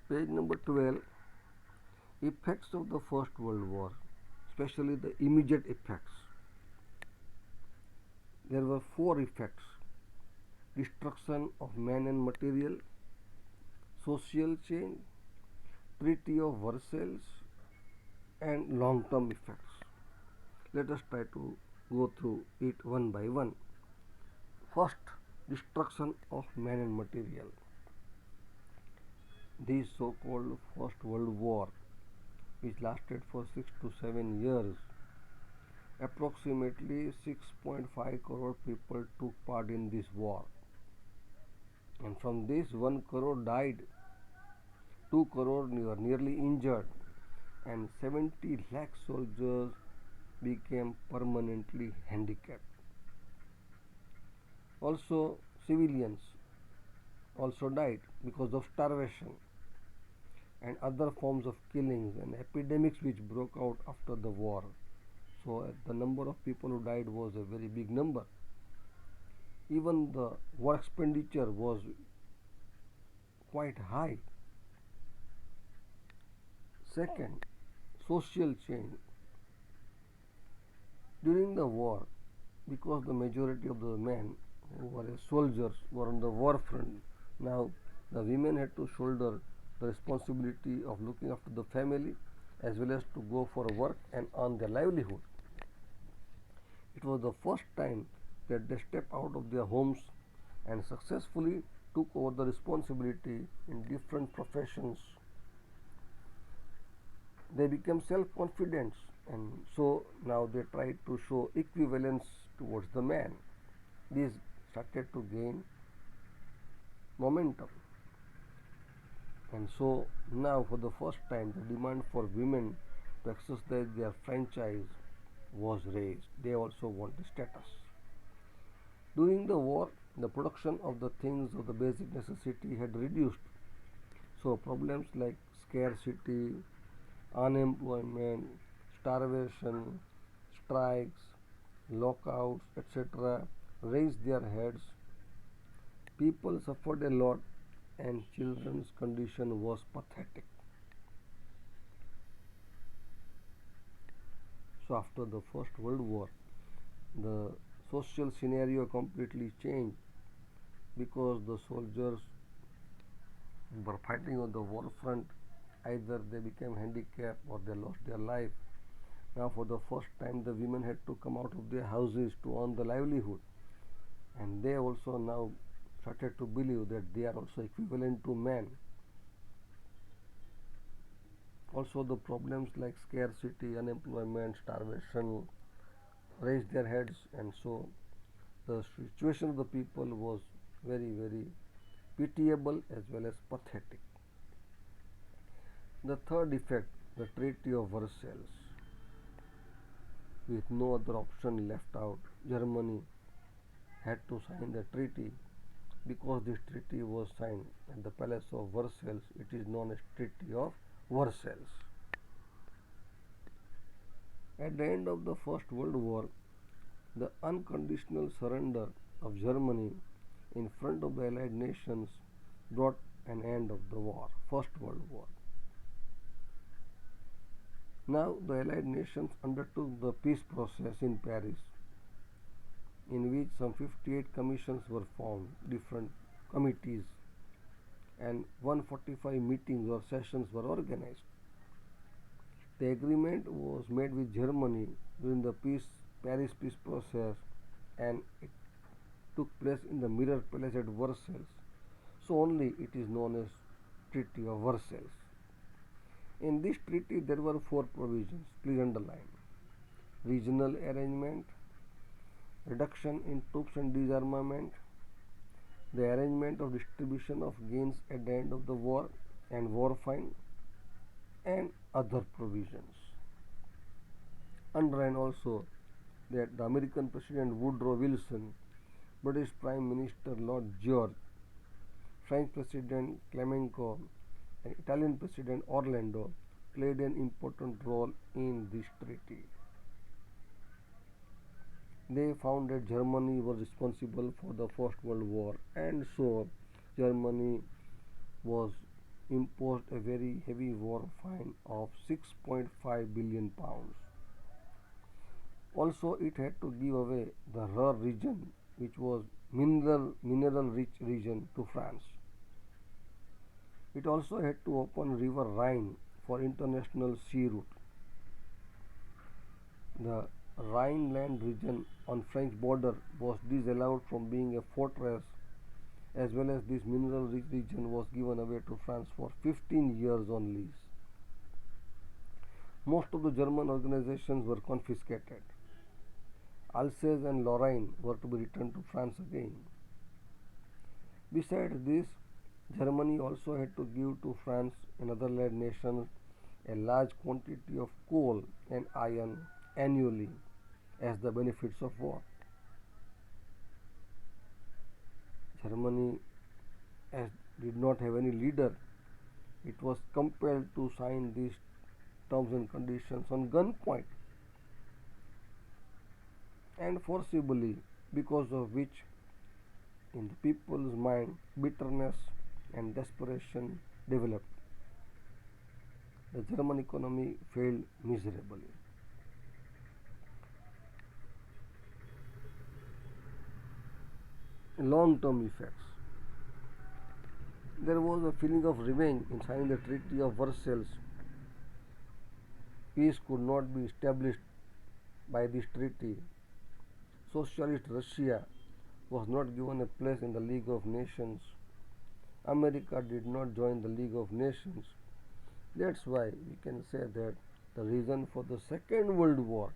Page number 12. Effects of the First World War, especially the immediate effects. There were four effects: destruction of man and material, social change, Treaty of Versailles, and long term effects. Let us try to go through it one by one. First, destruction of man and material. This so called First World War, which lasted for 6 to 7 years, approximately 6.5 crore people took part in this war. And from this, 1 crore died, 2 crore were nearly injured, and 70 lakh soldiers became permanently handicapped. Also, civilians also died because of starvation and other forms of killings and epidemics which broke out after the war. So, the number of people who died was a very big number. Even the war expenditure was quite high. Second, social change. During the war, because the majority of the men who were soldiers were on the war front, now the women had to shoulder the responsibility of looking after the family as well as to go for work and earn their livelihood. It was the first time that they stepped out of their homes and successfully took over the responsibility in different professions. They became self-confident, and so now they tried to show equivalence towards the man. This started to gain momentum, and so now for the first time the demand for women to exercise their franchise was raised. They also wanted status. During the war, the production of the things of the basic necessity had reduced, so problems like scarcity, unemployment, starvation, strikes, lockouts, etc. raised their heads. People suffered a lot, and children's condition was pathetic. So, after the First World War, the social scenario completely changed because the soldiers were fighting on the war front. Either they became handicapped or they lost their life. Now, for the first time, the women had to come out of their houses to earn the livelihood, and they also now started to believe that they are also equivalent to men. Also, the problems like scarcity, unemployment, starvation raised their heads, and so the situation of the people was very, very pitiable as well as pathetic. The third effect, the Treaty of Versailles. With no other option left out, Germany had to sign the treaty. Because this treaty was signed at the Palace of Versailles, it is known as Treaty of Versailles. At the end of the First World War, the unconditional surrender of Germany in front of the Allied nations brought an end of the war, First World War. Now the Allied nations undertook the peace process in Paris, in which some 58 commissions were formed, different committees, and 145 meetings or sessions were organized. The agreement was made with Germany during the Paris peace process, and it took place in the Mirror Palace at Versailles. So only it is known as Treaty of Versailles. In this treaty there were four provisions, please underline: regional arrangement, reduction in troops and disarmament, the arrangement of distribution of gains at the end of the war and war fine, and other provisions. Underline also that the American President Woodrow Wilson, British Prime Minister Lord George, French President Clemenceau, and Italian President Orlando played an important role in this treaty. They found that Germany was responsible for the First World War, and so Germany was imposed a very heavy war fine of 6.5 billion pounds. Also, it had to give away the Ruhr region, which was mineral rich region, to France. It also had to open river Rhine for international sea route. The Rhineland region on French border was disallowed from being a fortress, as well as this mineral rich region was given away to France for 15 years on lease. Most of the German organizations were confiscated. Alsace and Lorraine were to be returned to France again. Besides this, Germany also had to give to France and other nations a large quantity of coal and iron annually as the benefits of war. Germany, as did not have any leader, it was compelled to sign these terms and conditions on gunpoint and forcibly, because of which in the people's mind bitterness and desperation developed. The German economy failed miserably. Long term effects. There was a feeling of revenge in signing the Treaty of Versailles. Peace could not be established by this treaty. Socialist Russia was not given a place in the League of Nations. America did not join the League of Nations. That's why we can say that the reason for the Second World War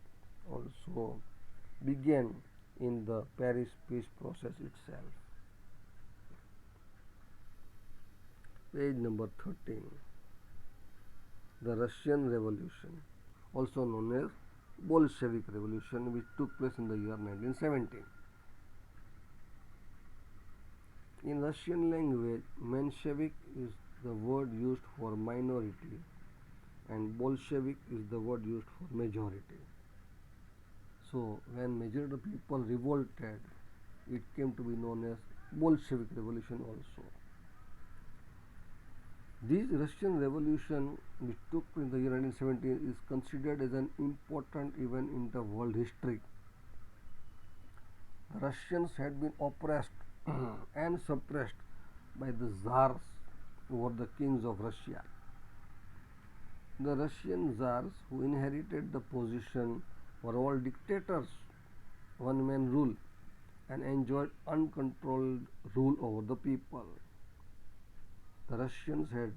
also began in the Paris peace process itself. Page number 13. The Russian Revolution, also known as Bolshevik Revolution, which took place in the year 1917. In Russian language, Menshevik is the word used for minority and Bolshevik is the word used for majority. So, when majority of people revolted, it came to be known as Bolshevik Revolution also. This Russian Revolution, which took place in the year 1917, is considered as an important event in the world history. The Russians had been oppressed and suppressed by the Tsars who were the kings of Russia. The Russian Tsars who inherited the position were all dictators, one man rule, and enjoyed uncontrolled rule over the people. The Russians had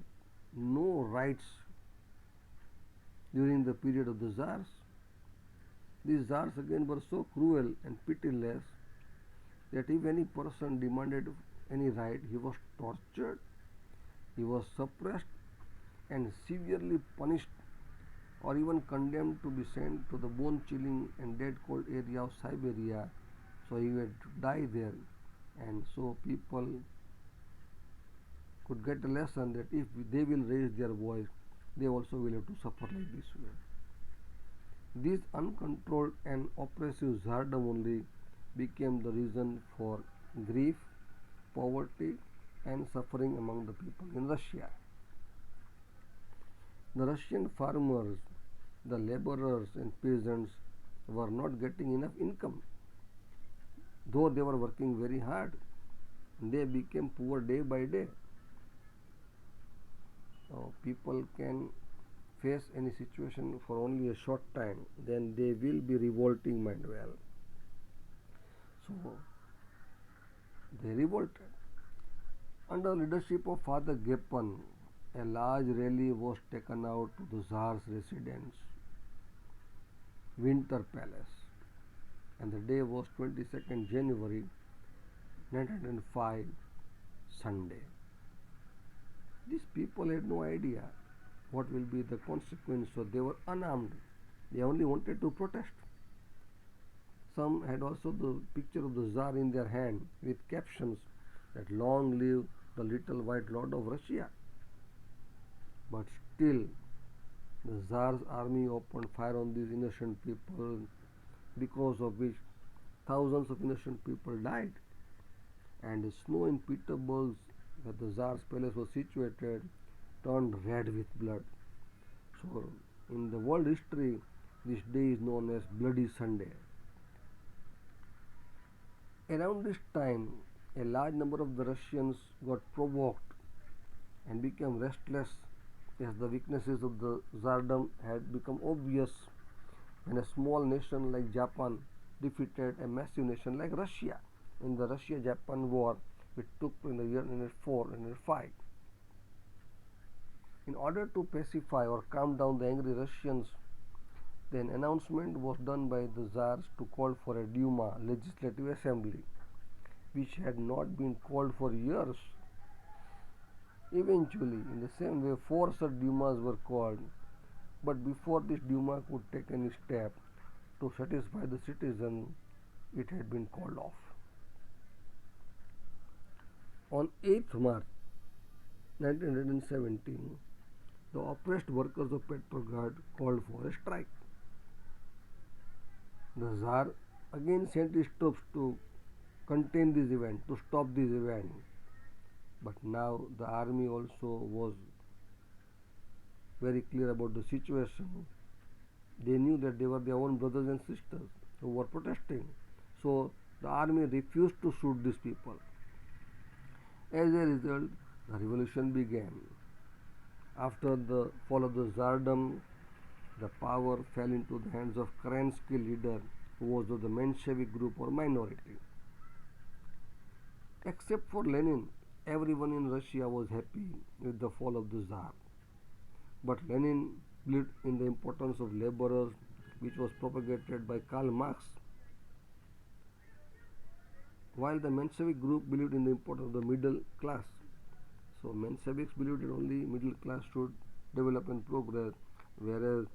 no rights during the period of the Tsars. These Tsars again were so cruel and pitiless that if any person demanded any right, he was tortured, he was suppressed and severely punished or even condemned to be sent to the bone chilling and dead cold area of Siberia. So he had to die there, and so people could get a lesson that if they will raise their voice, they also will have to suffer like this way. This uncontrolled and oppressive Tsardom only became the reason for grief, poverty, and suffering among the people in Russia. The Russian farmers, the laborers, and peasants were not getting enough income. Though they were working very hard, they became poor day by day. People can face any situation for only a short time, then they will be revolting mind well. So they revolted. Under leadership of Father Gapon, a large rally was taken out to the Tsar's residence, Winter Palace, and the day was 22nd January 1905, Sunday. These people had no idea what will be the consequence, so they were unarmed. They only wanted to protest. Some had also the picture of the Tsar in their hand with captions that long live the little white lord of Russia. But still, the Tsar's army opened fire on these innocent people, because of which thousands of innocent people died. And the snow in Petersburg, where the Tsar's palace was situated, turned red with blood. So, in the world history, this day is known as Bloody Sunday. Around this time, a large number of the Russians got provoked and became restless as the weaknesses of the Tsardom had become obvious when a small nation like Japan defeated a massive nation like Russia in the Russia-Japan War which took place in the year 1904 and 1905. In order to pacify or calm down the angry Russians, then announcement was done by the Tsars to call for a Duma legislative assembly, which had not been called for years. Eventually, in the same way, four such Dumas were called, but before this Duma could take any step to satisfy the citizens, it had been called off. On 8th March 1917, the oppressed workers of Petrograd called for a strike. The Tsar again sent his troops to contain this event, to stop this event. But now the army also was very clear about the situation. They knew that they were their own brothers and sisters who were protesting. So the army refused to shoot these people. As a result, the revolution began. After the fall of the Tsardom, the power fell into the hands of Kerensky leader who was of the Menshevik group or minority. Except for Lenin, everyone in Russia was happy with the fall of the Tsar. But Lenin believed in the importance of laborers, which was propagated by Karl Marx, while the Menshevik group believed in the importance of the middle class. So Mensheviks believed that only middle class should develop and progress, whereas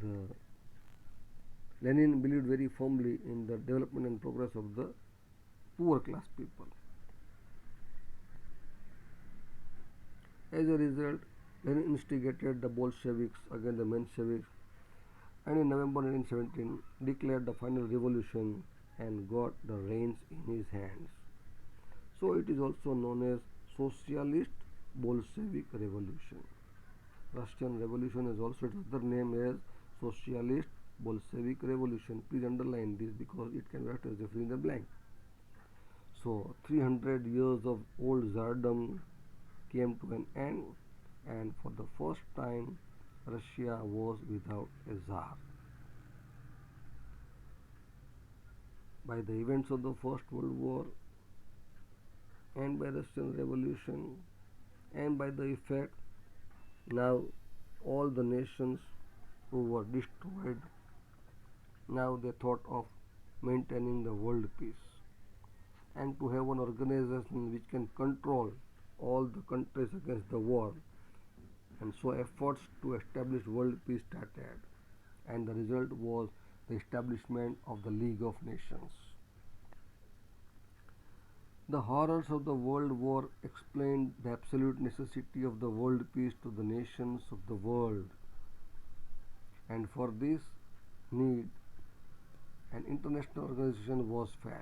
the Lenin believed very firmly in the development and progress of the poor class people. As a result, Lenin instigated the Bolsheviks against the Mensheviks and in November 1917 declared the final revolution and got the reins in his hands. So it is also known as Socialist Bolshevik Revolution. Russian Revolution is also its other name as Socialist Bolshevik Revolution. Please underline this because it can be written as a fill in the blank. So 300 years of old Tsardom came to an end, and for the first time Russia was without a Tsar. By the events of the First World War and by Russian Revolution and by the effect, now all the nations who were destroyed, now they thought of maintaining the world peace and to have an organization which can control all the countries against the war. And so efforts to establish world peace started, and the result was the establishment of the League of Nations. The horrors of the World War explained the absolute necessity of the world peace to the nations of the world, and for this need an international organization was felt.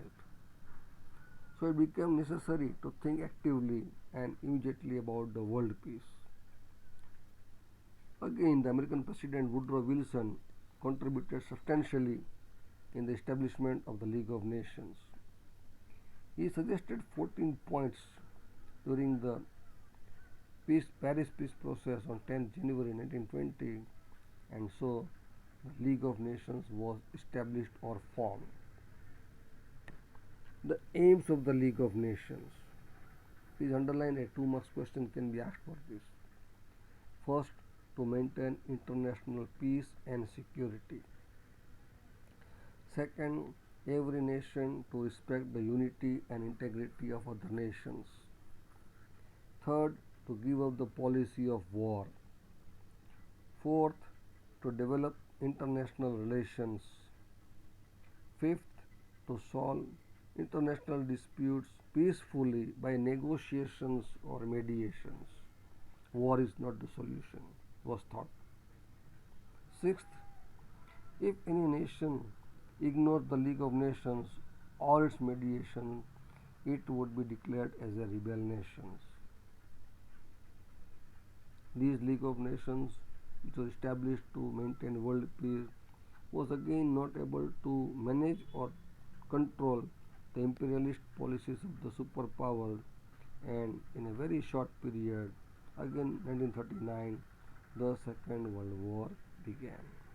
So it became necessary to think actively and immediately about the world peace. Again, the American President Woodrow Wilson contributed substantially in the establishment of the League of Nations. He suggested 14 points during the Paris peace process on 10th January 1920, and so the League of Nations was established or formed. The aims of the League of Nations. Please underline a 2 marks question can be asked for this. First, to maintain international peace and security. Second, every nation to respect the unity and integrity of other nations. Third, to give up the policy of war. Fourth, to develop international relations. Fifth, to solve international disputes peacefully by negotiations or mediations. War is not the solution, was thought. Sixth, if any nation ignores the League of Nations or its mediation, it would be declared as a rebel nation. This League of Nations, which was established to maintain world peace, was again not able to manage or control the imperialist policies of the superpowers, and in a very short period, again 1939, the Second World War began.